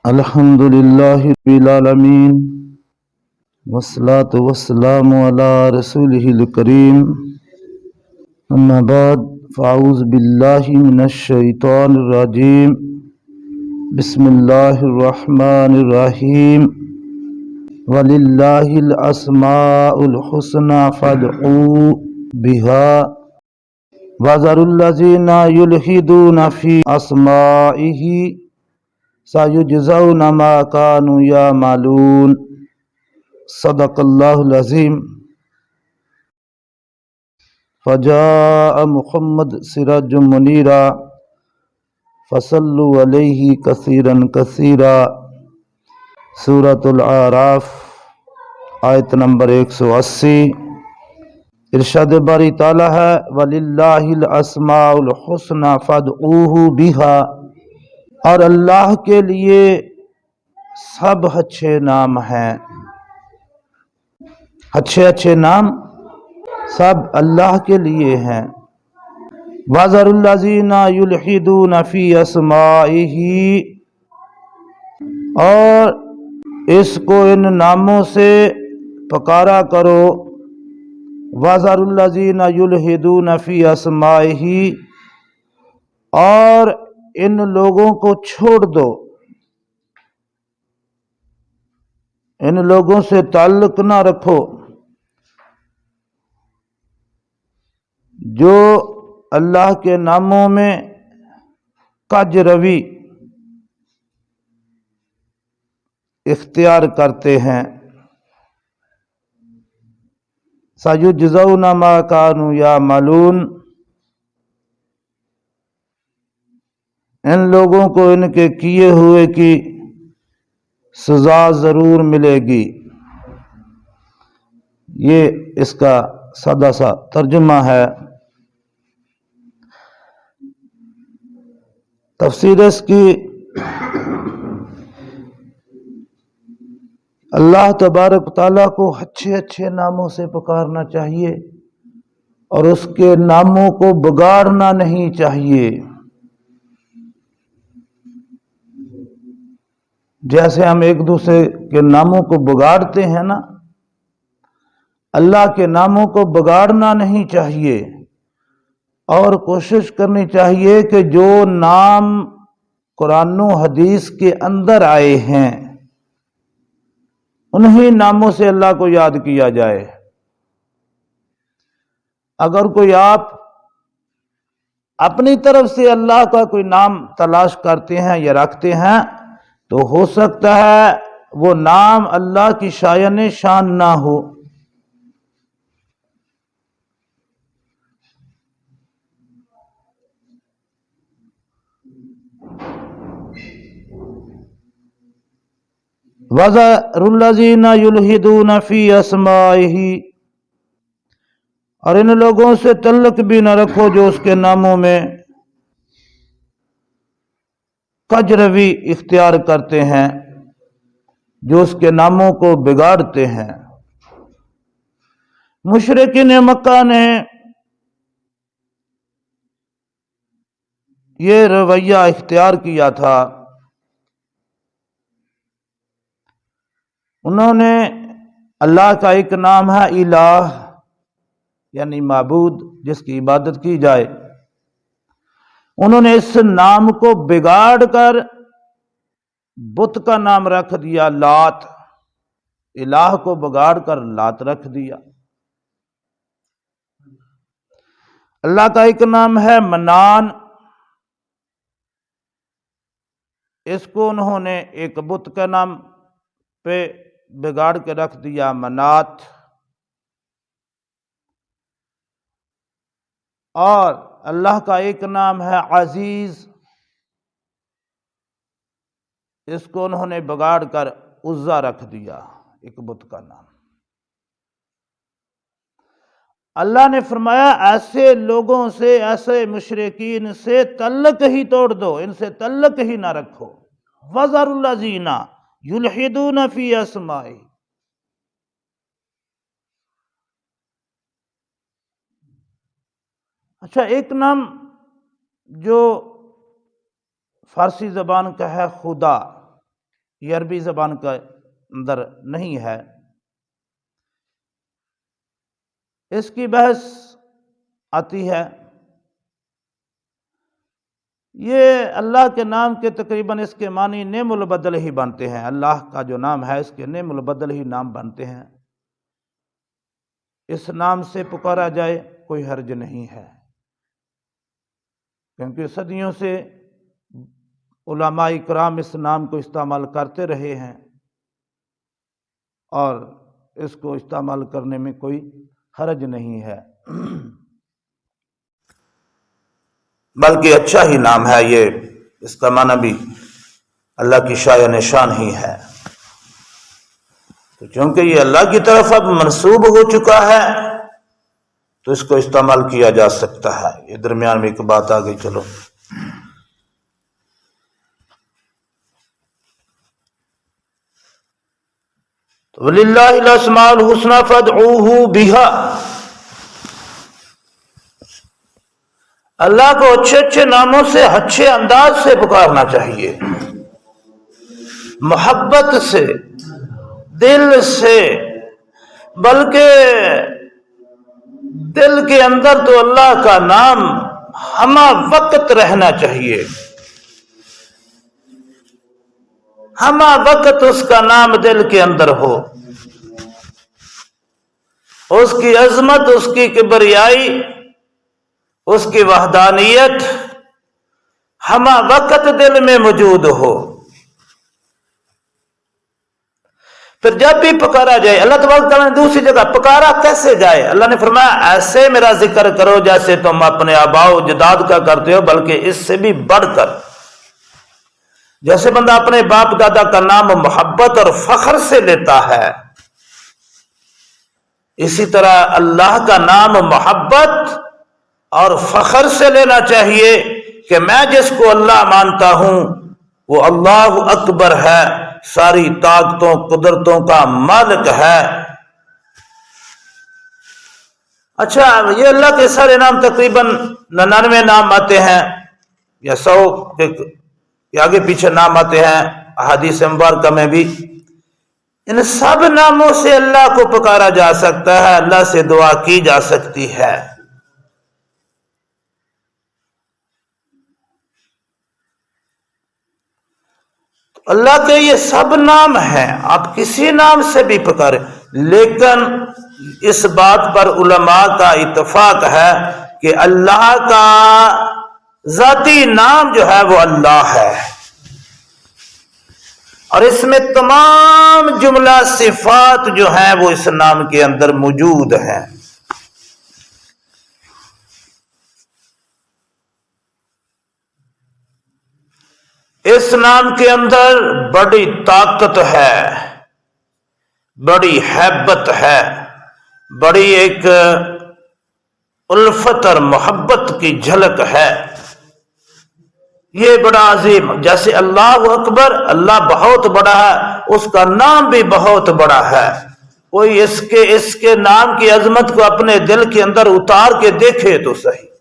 الحمد للہ رب العالمین والصلاة والسلام علی رسولہ الکریم اما بعد فاعوذ باللہ من الشیطان الرجیم بسم اللہ الرحمن الرحیم وَلِلَّهِ الْأَسْمَاءُ الْحُسْنَى فَادْعُوهُ بِهَا وَذَرُوا الَّذِينَ يُلْحِدُونَ فِي أَسْمَائِهِ سَيُجْزَوْنَ مَا كَانُوا يَعْمَلُونَ صدق اللہ العظیم۔ فجاء محمد سراج منیرا فصلوا علیہ کثیرا کثیرا۔ سورۃ الاعراف آیت نمبر 180۔ ارشاد باری تعالیٰ ہے وَلِلَّهِ الْأَسْمَاءُ الْحُسْنَى فَادْعُوهُ بِهَا، اور اللہ کے لیے سب اچھے نام ہیں، اچھے نام سب اللہ کے لیے ہیں۔ وَذَرُوا الَّذِينَ يُلْحِدُونَ فِي أَسْمَائِهِ، اور اس کو ان ناموں سے پکارا کرو۔ وَذَرُوا الَّذِينَ يُلْحِدُونَ فِي أَسْمَائِهِ، اور ان لوگوں کو چھوڑ دو، ان لوگوں سے تعلق نہ رکھو جو اللہ کے ناموں میں کج روی اختیار کرتے ہیں۔ سَيُجْزَوْنَ مَا كَانُوا يَعْمَلُونَ، ان لوگوں کو ان کے کیے ہوئے کی سزا ضرور ملے گی۔ یہ اس کا سادہ سا ترجمہ ہے۔ تفسیر اس کی اللہ تبارک تعالیٰ کو اچھے ناموں سے پکارنا چاہیے اور اس کے ناموں کو بگاڑنا نہیں چاہیے۔ جیسے ہم ایک دوسرے کے ناموں کو بگاڑتے ہیں نا، اللہ کے ناموں کو بگاڑنا نہیں چاہیے، اور کوشش کرنی چاہیے کہ جو نام قرآن و حدیث کے اندر آئے ہیں انہی ناموں سے اللہ کو یاد کیا جائے۔ اگر کوئی آپ اپنی طرف سے اللہ کا کوئی نام تلاش کرتے ہیں یا رکھتے ہیں تو ہو سکتا ہے وہ نام اللہ کی شایان شان نہ ہو۔ وَذَرُوا الَّذِينَ يُلْحِدُونَ فِي أَسْمَائِهِ، اور ان لوگوں سے تعلق بھی نہ رکھو جو اس کے ناموں میں کج روی اختیار کرتے ہیں، جو اس کے ناموں کو بگاڑتے ہیں۔ مشرکین مکہ نے یہ رویہ اختیار کیا تھا، انہوں نے اللہ کا ایک نام ہے الہ، یعنی معبود جس کی عبادت کی جائے، انہوں نے اس نام کو بگاڑ کر بت کا نام رکھ دیا لات، الہ کو بگاڑ کر لات رکھ دیا۔ اللہ کا ایک نام ہے منان، اس کو انہوں نے ایک بت کا نام پہ بگاڑ کے رکھ دیا منات۔ اور اللہ کا ایک نام ہے عزیز، اس کو انہوں نے بگاڑ کر عزا رکھ دیا، ایک بت کا نام۔ اللہ نے فرمایا ایسے لوگوں سے، ایسے مشرکین سے تعلق ہی توڑ دو، ان سے تعلق ہی نہ رکھو۔ وَذَرُوا الَّذِينَ يُلْحِدُونَ فِي أَسْمَائِهِ، اچھا ایک نام جو فارسی زبان کا ہے خدا، یہ عربی زبان کا اندر نہیں ہے۔ اس کی بحث آتی ہے، یہ اللہ کے نام کے تقریباً اس کے معنی نعم البدل ہی بنتے ہیں۔ اللہ کا جو نام ہے اس کے نعم البدل ہی نام بنتے ہیں۔ اس نام سے پکارا جائے کوئی حرج نہیں ہے، کیونکہ صدیوں سے علماء کرام اس نام کو استعمال کرتے رہے ہیں، اور اس کو استعمال کرنے میں کوئی حرج نہیں ہے، بلکہ اچھا ہی نام ہے یہ۔ اس کا معنی بھی اللہ کی شایان شان ہی ہے، تو چونکہ یہ اللہ کی طرف اب منسوب ہو چکا ہے تو اس کو استعمال کیا جا سکتا ہے۔ یہ درمیان میں ایک بات آ گئی، چلو وَلِلَّهِ الْأَسْمَاءُ الْحُسْنَى فَادْعُوهُ بِهَا، اللہ کو اچھے اچھے ناموں سے اچھے انداز سے پکارنا چاہیے، محبت سے، دل سے، بلکہ دل کے اندر تو اللہ کا نام ہمہ وقت رہنا چاہیے، ہمہ وقت اس کا نام دل کے اندر ہو، اس کی عظمت، اس کی کبریائی، اس کی وحدانیت ہمہ وقت دل میں موجود ہو۔ پھر جب بھی پکارا جائے، اللہ تبارک تعالیٰ نے دوسری جگہ پکارا کیسے جائے، اللہ نے فرمایا ایسے میرا ذکر کرو جیسے تم اپنے آباء و اجداد کا کرتے ہو، بلکہ اس سے بھی بڑھ کر۔ جیسے بندہ اپنے باپ دادا کا نام محبت اور فخر سے لیتا ہے، اسی طرح اللہ کا نام محبت اور فخر سے لینا چاہیے کہ میں جس کو اللہ مانتا ہوں وہ اللہ اکبر ہے، ساری طاقتوں قدرتوں کا مالک ہے۔ اچھا، یہ اللہ کے سارے نام تقریباً 99 نام آتے ہیں یا 100 کے آگے پیچھے نام آتے ہیں احادیث مبارکہ میں بھی۔ ان سب ناموں سے اللہ کو پکارا جا سکتا ہے، اللہ سے دعا کی جا سکتی ہے۔ اللہ کے یہ سب نام ہیں، آپ کسی نام سے بھی پکاریں، لیکن اس بات پر علماء کا اتفاق ہے کہ اللہ کا ذاتی نام جو ہے وہ اللہ ہے، اور اس میں تمام جملہ صفات جو ہیں وہ اس نام کے اندر موجود ہیں۔ اس نام کے اندر بڑی طاقت ہے، بڑی ہیبت ہے، بڑی ایک الفت اور محبت کی جھلک ہے، یہ بڑا عظیم۔ جیسے اللہ اکبر، اللہ بہت بڑا ہے، اس کا نام بھی بہت بڑا ہے، کوئی اس کے نام کی عظمت کو اپنے دل کے اندر اتار کے دیکھے تو صحیح۔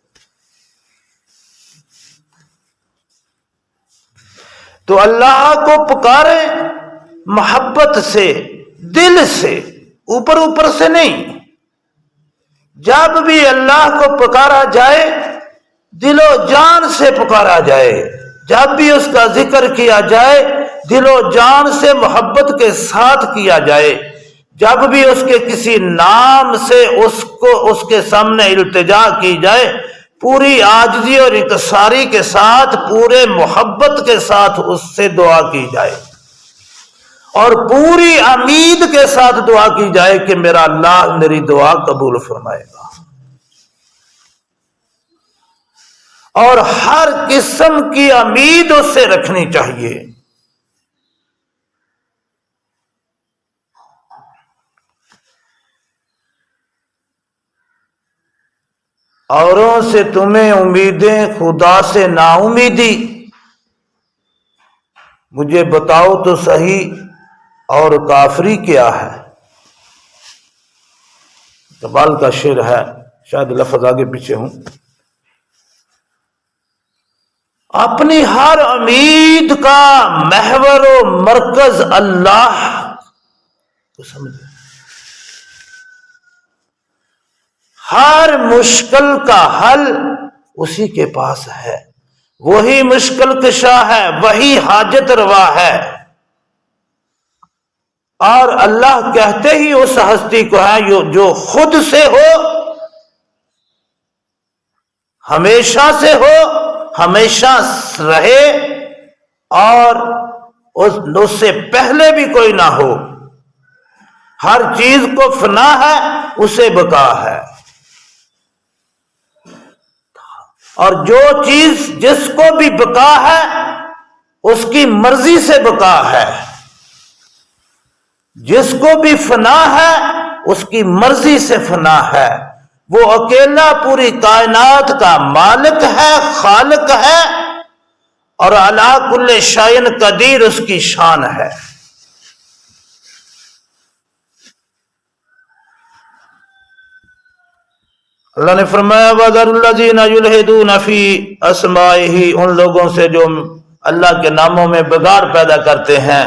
تو اللہ کو پکاریں محبت سے، دل سے، اوپر اوپر سے نہیں۔ جب بھی اللہ کو پکارا جائے دل و جان سے پکارا جائے، جب بھی اس کا ذکر کیا جائے دل و جان سے محبت کے ساتھ کیا جائے، جب بھی اس کے کسی نام سے اس کے سامنے التجا کی جائے پوری عاجزی اور انکساری کے ساتھ، پورے محبت کے ساتھ اس سے دعا کی جائے، اور پوری امید کے ساتھ دعا کی جائے کہ میرا اللہ میری دعا قبول فرمائے گا، اور ہر قسم کی امید اس سے رکھنی چاہیے۔ اوروں سے تمہیں امیدیں، خدا سے نا امیدی، مجھے بتاؤ تو صحیح اور کافری کیا ہے۔ اقبال کا شعر ہے، شاید لفظ آگے پیچھے ہوں۔ اپنی ہر امید کا محور و مرکز اللہ کو سمجھے، ہر مشکل کا حل اسی کے پاس ہے، وہی مشکل کشا ہے، وہی حاجت روا ہے۔ اور اللہ کہتے ہی اس ہستی کو ہے جو خود سے ہو، ہمیشہ سے ہو، ہمیشہ رہے، اور اس سے پہلے بھی کوئی نہ ہو، ہر چیز کو فنا ہے، اسے بقا ہے، اور جو چیز جس کو بھی بقا ہے اس کی مرضی سے بقا ہے، جس کو بھی فنا ہے اس کی مرضی سے فنا ہے، وہ اکیلا پوری کائنات کا مالک ہے، خالق ہے، اور علی کل شیء قدیر اس کی شان ہے۔ اللہ نے فرمایا وَذَرُوا الَّذِينَ يُلْحِدُونَ فِي أَسْمَائِهِ، ان لوگوں سے جو اللہ کے ناموں میں بگاڑ پیدا کرتے ہیں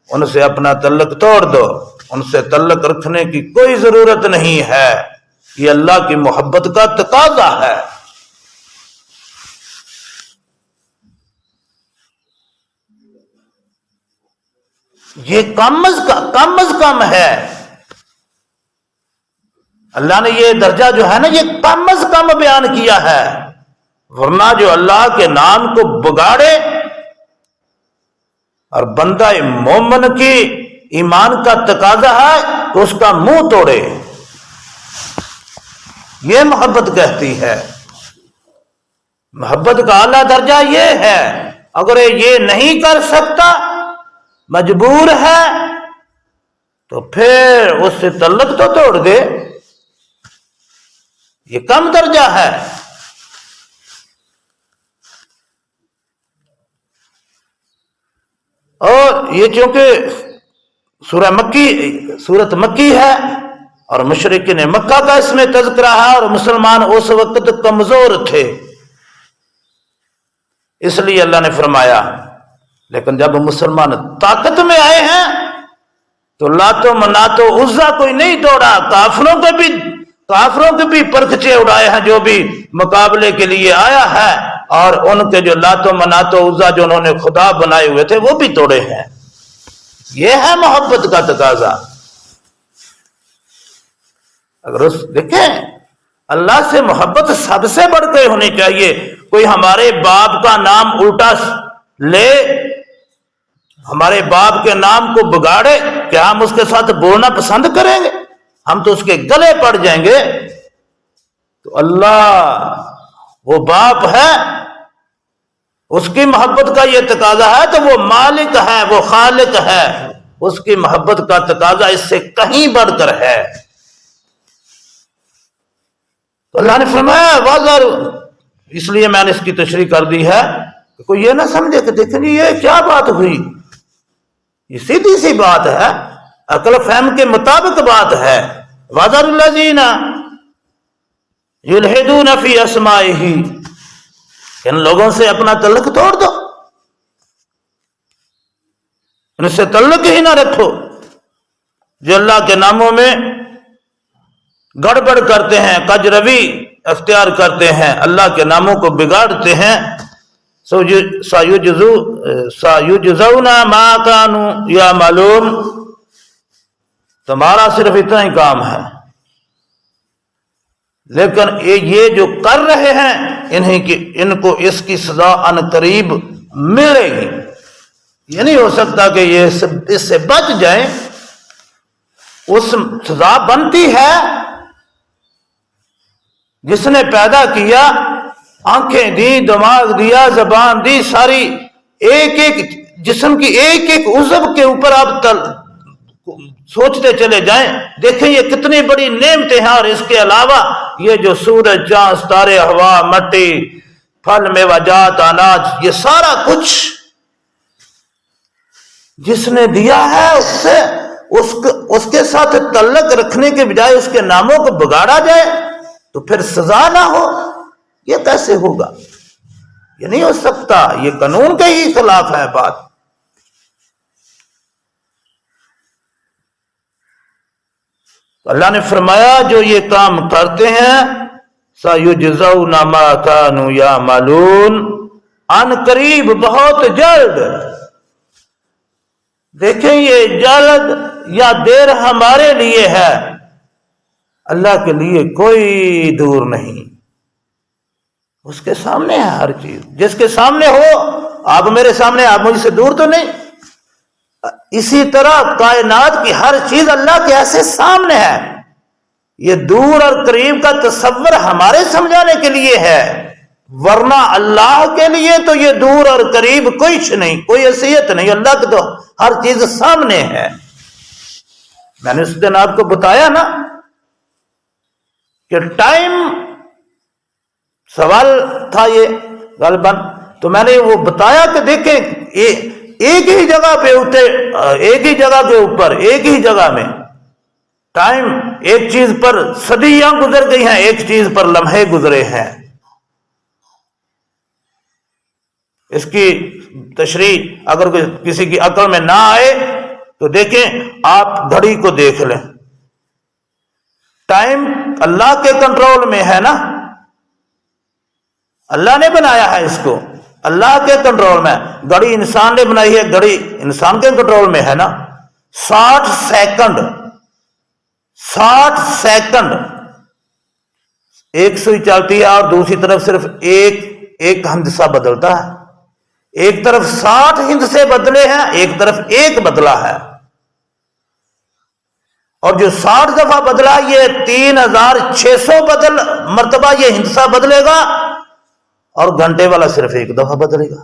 ان سے اپنا تعلق توڑ دو، ان سے تعلق رکھنے کی کوئی ضرورت نہیں ہے، یہ اللہ کی محبت کا تقاضا ہے۔ یہ کم از کم ہے، اللہ نے یہ درجہ جو ہے نا یہ کم از کم بیان کیا ہے، ورنہ جو اللہ کے نام کو بگاڑے اور بندہ مومن کی ایمان کا تقاضا ہے تو اس کا منہ توڑے، یہ محبت کہتی ہے۔ محبت کا اعلیٰ درجہ یہ ہے، اگر یہ نہیں کر سکتا، مجبور ہے، تو پھر اس سے تعلق تو توڑ دے، یہ کم درجہ ہے۔ اور یہ چونکہ سورت مکی ہے اور مشرکین مکہ کا اس میں تذکرہ ہے، اور مسلمان اس وقت کمزور تھے، اس لیے اللہ نے فرمایا، لیکن جب مسلمان طاقت میں آئے ہیں تو لات و منات و عزا کوئی نہیں توڑا، کافروں کے بھی پرکھچے اڑائے ہیں جو بھی مقابلے کے لیے آیا ہے، اور ان کے جو لات و منات و عزا جو انہوں نے خدا بنائے ہوئے تھے وہ بھی توڑے ہیں۔ یہ ہے محبت کا تقاضا۔ اگر دیکھیں اللہ سے محبت سب سے بڑھ کے ہونی چاہیے۔ کوئی ہمارے باپ کا نام الٹا لے، ہمارے باپ کے نام کو بگاڑے، کیا ہم اس کے ساتھ بولنا پسند کریں گے؟ ہم تو اس کے گلے پڑ جائیں گے۔ تو اللہ وہ باپ ہے، اس کی محبت کا یہ تقاضا ہے، تو وہ مالک ہے، وہ خالق ہے، اس کی محبت کا تقاضا اس سے کہیں بڑھ کر ہے۔ تو اللہ نے فرمایا وَذَرُ، اس لیے میں نے اس کی تشریح کر دی ہے کہ کوئی یہ نہ سمجھے کہ دیکھیں یہ کیا بات ہوئی، یہ سیدھی سی بات ہے، عقل فہم کے مطابق بات ہے۔ وَذَرُ الَّذِينَ يُلْحِدُونَ فِي أَسْمَائِهِ، ان لوگوں سے اپنا تعلق توڑ دو، ان سے تعلق ہی نہ رکھو جو اللہ کے ناموں میں گڑبڑ کرتے ہیں، کج روی اختیار کرتے ہیں، اللہ کے ناموں کو بگاڑتے ہیں۔ سَيُجْزَوْنَ مَا كَانُوا يَعْمَلُونَ، تمہارا صرف اتنا ہی کام ہے، لیکن یہ جو کر رہے ہیں ان کو اس کی سزا ان قریب ملے گی۔ یہ نہیں ہو سکتا کہ یہ اس سے بچ جائیں، اس سزا بنتی ہے۔ جس نے پیدا کیا، آنکھیں دی، دماغ دیا، زبان دی، ساری ایک ایک جسم کی ایک ایک عضو کے اوپر آپ سوچتے چلے جائیں، دیکھیں یہ کتنی بڑی نعمتیں ہیں، اور اس کے علاوہ یہ جو سورج، چاند، ستارے، ہوا، مٹی، پھل، میوہ جات، اناج، یہ سارا کچھ جس نے دیا ہے، اس کے ساتھ تعلق رکھنے کے بجائے اس کے ناموں کو بگاڑا جائے تو پھر سزا نہ ہو، یہ کیسے ہوگا؟ یہ نہیں ہو سکتا، یہ قانون کے ہی خلاف ہے بات۔ اللہ نے فرمایا جو یہ کام کرتے ہیں سَيُجْزَوْنَ مَا كَانُوا يَعْمَلُونَ، ان قریب بہت جلد، دیکھیں یہ جلد یا دیر ہمارے لیے ہے، اللہ کے لیے کوئی دور نہیں، اس کے سامنے ہے ہر چیز۔ جس کے سامنے ہو، آپ میرے سامنے، آپ مجھ سے دور تو نہیں، اسی طرح کائنات کی ہر چیز اللہ کے ایسے سامنے ہے۔ یہ دور اور قریب کا تصور ہمارے سمجھانے کے لیے ہے، ورنہ اللہ کے لیے تو یہ دور اور قریب کچھ نہیں، کوئی حیثیت نہیں، اللہ کے تو ہر چیز سامنے ہے۔ میں نے اس دن آپ کو بتایا نا کہ ٹائم سوال تھا یہ غالباً، تو میں نے وہ بتایا کہ دیکھیں ایک ہی جگہ پہ ایک ہی جگہ کے اوپر ایک ہی جگہ میں ٹائم، ایک چیز پر صدیاں گزر گئی ہیں، ایک چیز پر لمحے گزرے ہیں۔ اس کی تشریح اگر کسی کی عقل میں نہ آئے تو دیکھیں، آپ گھڑی کو دیکھ لیں، ٹائم اللہ کے کنٹرول میں ہے نا، اللہ نے بنایا ہے اس کو، اللہ کے کنٹرول میں۔ گھڑی انسان نے بنائی ہے، گھڑی انسان کے کنٹرول میں ہے نا۔ 60 سیکنڈ ایک سوئی چلتی ہے اور دوسری طرف صرف ایک ہندسہ بدلتا ہے، ایک طرف 60 ہندسے بدلے ہیں، ایک طرف ایک بدلا ہے، اور جو 60 دفعہ بدلا یہ 3600 مرتبہ یہ ہندسہ بدلے گا، اور گھنٹے والا صرف ایک دفعہ بدلے گا۔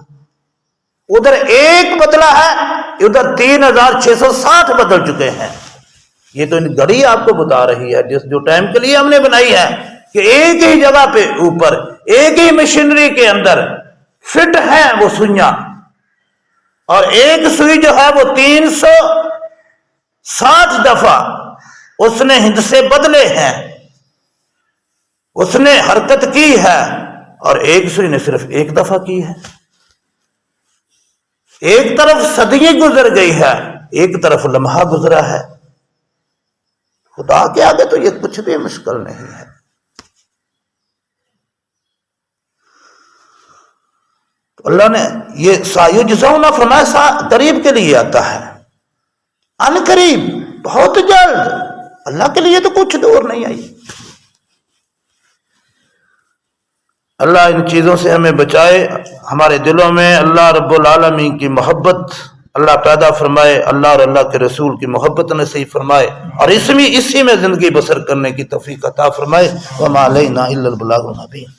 ادھر ایک بدلا ہے، ادھر 3660 بدل چکے ہیں۔ یہ تو گھڑی آپ کو بتا رہی ہے جو ٹائم کے لیے ہم نے بنائی ہے، کہ ایک ہی جگہ پہ اوپر ایک ہی مشینری کے اندر فٹ ہے وہ سوئیاں، اور ایک سوئی جو ہے وہ 360 دفعہ اس نے ہندسے بدلے ہیں، اس نے حرکت کی ہے، اور ایک سوئی نے صرف ایک دفعہ کی ہے۔ ایک طرف صدیاں گزر گئی ہے، ایک طرف لمحہ گزرا ہے۔ خدا کے آگے تو یہ کچھ بھی مشکل نہیں ہے۔ تو اللہ نے یہ سایجزون فرمایا قریب کے لیے آتا ہے، ان قریب بہت جلد، اللہ کے لیے تو کچھ دور نہیں آئی۔ اللہ ان چیزوں سے ہمیں بچائے، ہمارے دلوں میں اللہ رب العالمین کی محبت اللہ پیدا فرمائے، اللہ اور اللہ کے رسول کی محبت نصیب فرمائے، اور اسی میں زندگی بسر کرنے کی توفیق عطا فرمائے۔ وما علینا الا البلاغ المبین۔